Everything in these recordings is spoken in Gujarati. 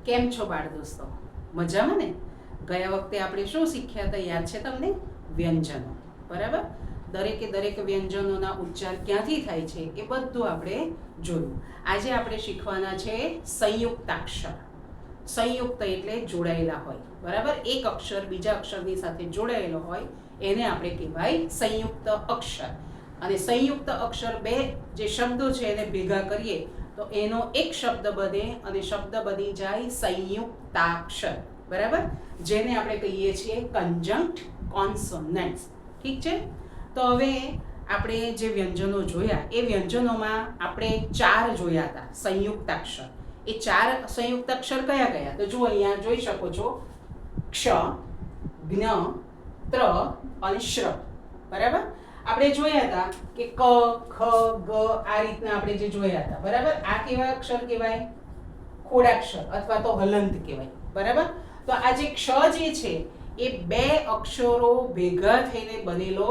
કેમ છો બાળ દોસ્તો? મજામાં ને? ગયા વખતે આપણે શું શીખ્યા હતા યાદ છે તમને? વ્યંજનો. બરાબર? દરેક વ્યંજનોના ઉચ્ચાર ક્યાંથી થાય છે એ બધું આપણે જોયું. આજે આપણે શીખવાના છે સંયુક્તાક્ષર. સંયુક્ત એટલે જોડાયેલા હોય. બરાબર? એક અક્ષર બીજા અક્ષરની સાથે જોડાયેલો હોય એને આપણે કહેવાય સંયુક્ત અક્ષર. અને સંયુક્ત અક્ષર બે જે શબ્દો છે એને ભેગા કરીએ તો એનો એક શબ્દ બને અને શબ્દ બની જાય સંયુક્તાક્ષર. બરાબર? જેને આપણે કહીએ છીએ કન્જંક્ટ કોન્સોનન્ટ્સ. ઠીક છે? તો હવે આપણે જે વ્યંજનો જોયા એ વ્યંજનોમાં આપણે 4 જોયા હતા સંયુક્તાક્ષર. એ 4 સંયુક્તાક્ષર કયા કયા? તો જુઓ અહીંયા જોઈ શકો છો, ક્ષ, જ્ઞ, ત્ર અને શ્ર. બરાબર? આપણે જોયા હતા કે ક, ખ, ગ આ રીતના આપણે જે જોયા હતા. બરાબર? આ કેવા અક્ષર કહેવાય? ખોડાક્ષર અથવા તો હલંત કહેવાય. બરાબર? તો આ જે ક્ષ જે છે એ 2 અક્ષરો ભેગા થઈને બનેલો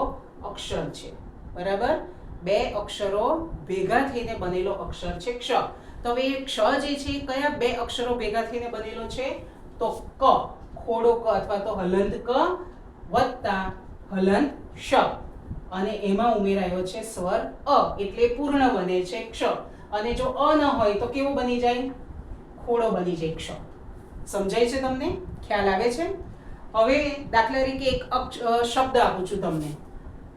અક્ષર છે. બરાબર? 2 અક્ષરો ભેગા થઈને બનેલો અક્ષર છે ક્ષ. તો હવે ક્ષ જે છે કયા 2 અક્ષરો ભેગા થઈને બનેલો છે? તો ક, ખોડો ક અથવા તો હલંત ક વત્તા હલંત શ. અને એમાં ઉમેરાયો છે સ્વર અ એટલે પૂર્ણ બને છે ક્ષ. અને જો અ ન હોય તો કેવું બની જાય? ખોડો બની જાય ક્ષ. સમજાય છે તમને? ખ્યાલ આવે છે? હવે દાખલા તરીકે એક શબ્દ આપું છું તમને.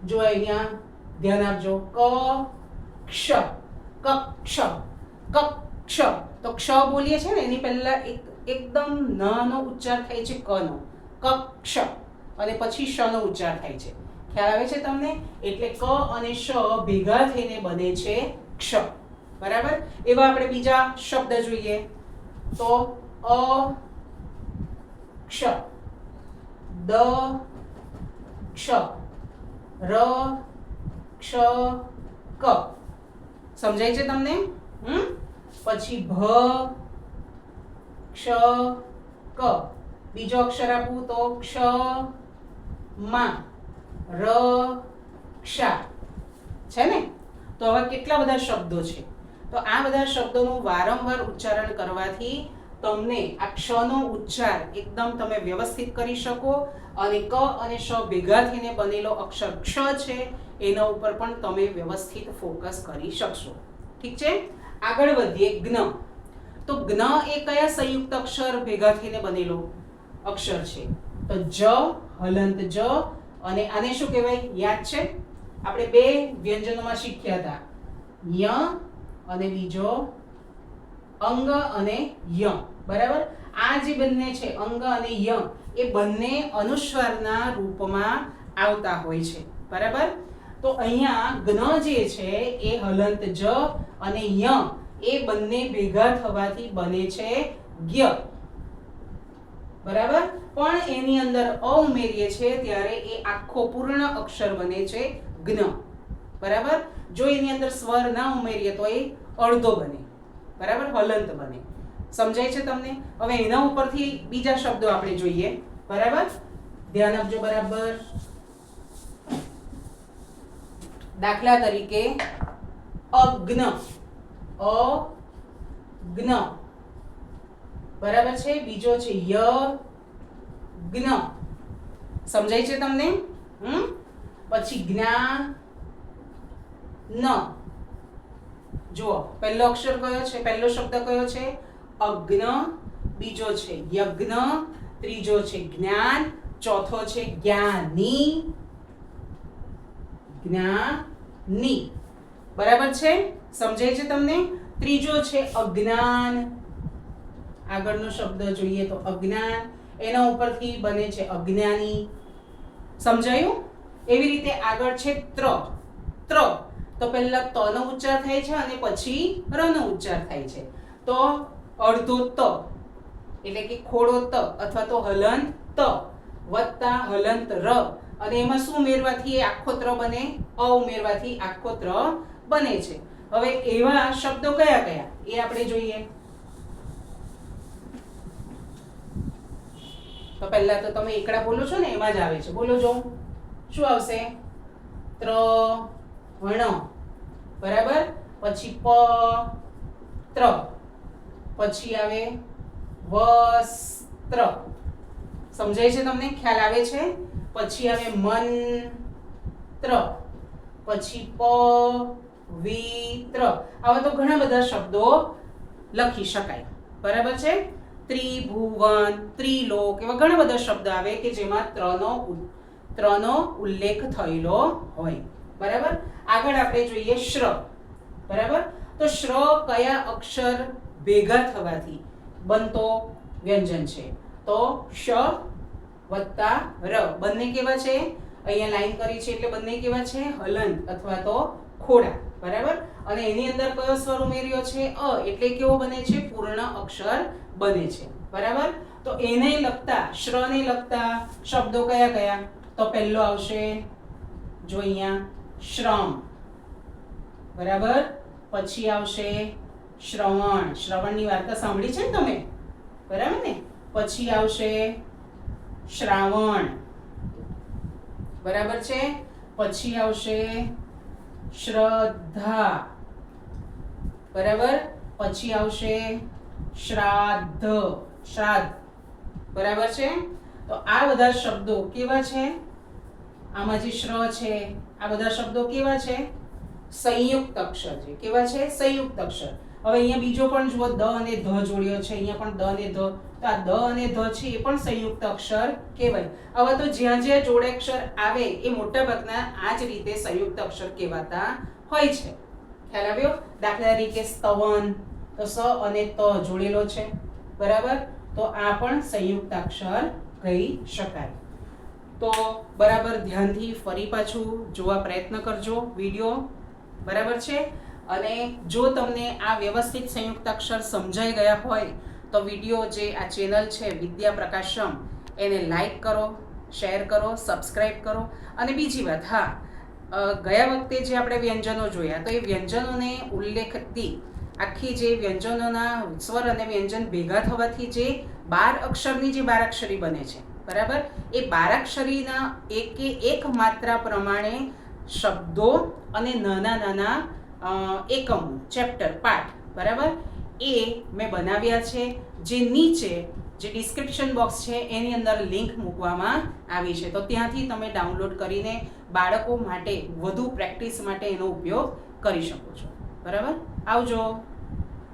જો અહીંયા ધ્યાન આપજો. ક ક્ષ, કક્ષ, કક્ષ. તો ક્ષ બોલીએ છે ને એની પહેલા એકદમ ન નો ઉચ્ચાર થાય છે ક નો. કક્ષ. અને પછી શ નો ઉચ્ચાર થાય છે. ખ્યાલ આવે છે તમને? એટલે ક અને શ ભેગા થઈને બને છે ક્ષ. બરાબર? એવા આપણે બીજા શબ્દ જોઈએ તો અ ક્ષ, દ ક્ષ, ર ક્ષ ક. સમજાય છે તમને? પછી ભ ક્ષ ક. બીજો અક્ષર આપું તો ક્ષ મા, ર ક્ષા. છે ને? તો હવે કેટલા બધા શબ્દો છે. તો આ બધા શબ્દોનું વારંવાર ઉચ્ચારણ કરવાથી તમને આ ક્ષનો ઉચ્ચાર એકદમ તમે વ્યવસ્થિત કરી શકો અને ક અને શ ભેગા થઈને બનેલો અક્ષર ક્ષ છે એના ઉપર પણ તમે વ્યવસ્થિત ફોકસ કરી શકશો. ઠીક છે? આગળ વધીએ. જ્ઞ. તો જ્ઞ એ કયા સંયુક્ત અક્ષર ભેગા થઈને બનેલો અક્ષર છે? તો જ, હલંત જ. અને આને શું કહેવાય? યાદ છે? આપણે 2 વ્યંજનોમાં શીખ્યા હતા. ય અને બીજો અંગ અને ય. બરાબર? આ જે બંને છે અંગ અને ય એ બંને અનુસ્વારના રૂપમાં આવતા હોય છે. બરાબર? તો અહીંયા જ્ઞ જે છે એ હલંત જ અને ય એ બંને ભેગા થવાથી બને છે જ્ઞ. બરાબર? પણ એની અંદર અ ઉમેરીએ છે ત્યારે એ આખો પૂર્ણ અક્ષર બને છે જ્ઞ. બરાબર? જો એની અંદર સ્વર ના ઉમેરીએ તો એ અડધો બને. બરાબર? હલંત બને. સમજાય છે તમને? હવે એના ઉપરથી બીજા શબ્દો આપણે જોઈએ. બરાબર? ધ્યાન આપજો બરાબર. દાખલા તરીકે અગ્ન, અગ્ન. બરાબર છે? બીજો છે યજ્ઞ. સમજાય છે તમને? પછી જ્ઞાન. જુઓ, પહેલો અક્ષર કયો છે? પહેલો શબ્દ કયો છે? અગ્ન. બીજો છે યજ્ઞ. ત્રીજો છે જ્ઞાન. ચોથો છે જ્ઞાની. જ્ઞાની. બરાબર છે? સમજાય છે તમને? ત્રીજો છે અજ્ઞાન. આગળનો શબ્દ જોઈએ તો અજ્ઞાન. એના ઉપરથી બને છે અજ્ઞાની. સમજાયું? એવી રીતે આગળ છે ત્ર. ત્ર. તો પહેલા ત નો ઉચ્ચાર થાય છે અને પછી ર નો ઉચ્ચાર થાય છે. તો અડધો ત એટલે કે ખોડો ત અથવા તો હલંત ત વત્તા હલંત ર. અને એમાં શું ઉમેરવાથી એ આખો ત્ર બને? અ ઉમેરવાથી આખો ત્ર બને છે. હવે એવા શબ્દો કયા કયા એ આપણે જોઈએ. તો પહેલા તો તમે એકડા બોલો છો ને એમાં જ આવે છે. બોલો જો. શું આવશે? ત્ર વણ. બરાબર? પછી પ ત્ર. પછી આવે વસ્ત્ર. સમજાય છે તમને? ખ્યાલ આવે છે? પછી આવે મંત્ર, પછી પવિત્ર. આવા તો ઘણા બધા શબ્દો લખી શકાય. બરાબર છે? ત્રિભુવન, ત્રિલોક, એવા ઘણા બધા શબ્દ આવે કે જેમાં ત્રનો ઉલ્લેખ થયેલો હોય. બરાબર? આગળ આપણે જોઈએ શ્ર. બરાબર? તો શ્ર કયા અક્ષર ભેગા થવાથી બનતો વ્યંજન છે? તો શ વત્તા ર. બંને કેવા છે? અહીંયા લાઈન કરી છે એટલે બંને કેવા છે? હલંત અથવા તો ખોડા. બરાબર? અને એની અંદર કયો સ્વર ઉમેર્યો છે? અ. એટલે કેવો બને છે? પૂર્ણ અક્ષર બને છે. બરાબર? તો એને લગતા, શ્રને લગતા શબ્દો કયા કયા? તો પહેલો આવશે જો અહીંયા શ્રમ. બરાબર? પછી આવશે શ્રવણ. શ્રવણની વાર્તા સાંભળી છે ને તમે? બરાબર ને? પછી આવશે શ્રાવણ. બરાબર છે? પછી આવશે શ્રદ્ધા. બરાબર? પછી આવશે શ્રાદ્ધ. શ્રાદ્ધ. બરાબર છે? તો આ બધા શબ્દો કેવા છે? આમાં જે શ્ર છે આ બધા શબ્દો કેવા છે? સંયુક્ત અક્ષર છે. કેવા છે? સંયુક્ત અક્ષર. હવે અહીંયા બીજો પણ જુઓ, દ અને ધ જોડ્યો છે. અહીંયા પણ દ અને ધ. તો આ દ અને ધ છે એ પણ સંયુક્ત અક્ષર કહેવાય. હવે તો જ્યાં જ્યાં જોડાક્ષર આવે એ મોટા ભાગના આ જ રીતે સંયુક્ત અક્ષર કહેવાતા હોય છે. ખ્યાલ આવ્યો? દાખલા તરીકે સ્તવન, તો સ અને ત જોડેલો છે. બરાબર? તો આ પણ સંયુક્ત અક્ષર કહી શકાય. તો બરાબર ધ્યાનથી ફરી પાછું જોવા પ્રયત્ન કરજો વિડીયો. બરાબર છે? અને જો તમને આ વ્યવસ્થિત સંયુક્ત અક્ષર સમજાઈ ગયા હોય તો વિડીયો જે આ ચેનલ છે વિદ્યા પ્રકાશમ એને લાઈક કરો, શેર કરો, સબસ્ક્રાઈબ કરો. અને બીજી વાત, હા, ગયા વખતે જે આપણે વ્યંજનો જોયા તો એ વ્યંજનોને ઉલ્લેખતી આખી જે વ્યંજનોના સ્વર અને વ્યંજન ભેગા થવાથી જે 12 અક્ષરની જે 12 અક્ષરી બને છે. બરાબર? એ 12 અક્ષરીના એક માત્રા પ્રમાણે શબ્દો અને નાના નાના એકમો, ચેપ્ટર, પાઠ, બરાબર, એ મેં બનાવ્યા છે. જે નીચે જે ડિસ્ક્રિપ્શન બોક્સ છે એની અંદર લિંક મૂકવામાં આવી છે. તો ત્યાંથી તમે ડાઉનલોડ કરીને બાળકો માટે વધુ પ્રેક્ટિસ માટે એનો ઉપયોગ કરી શકો છો. બરાબર? આવજો.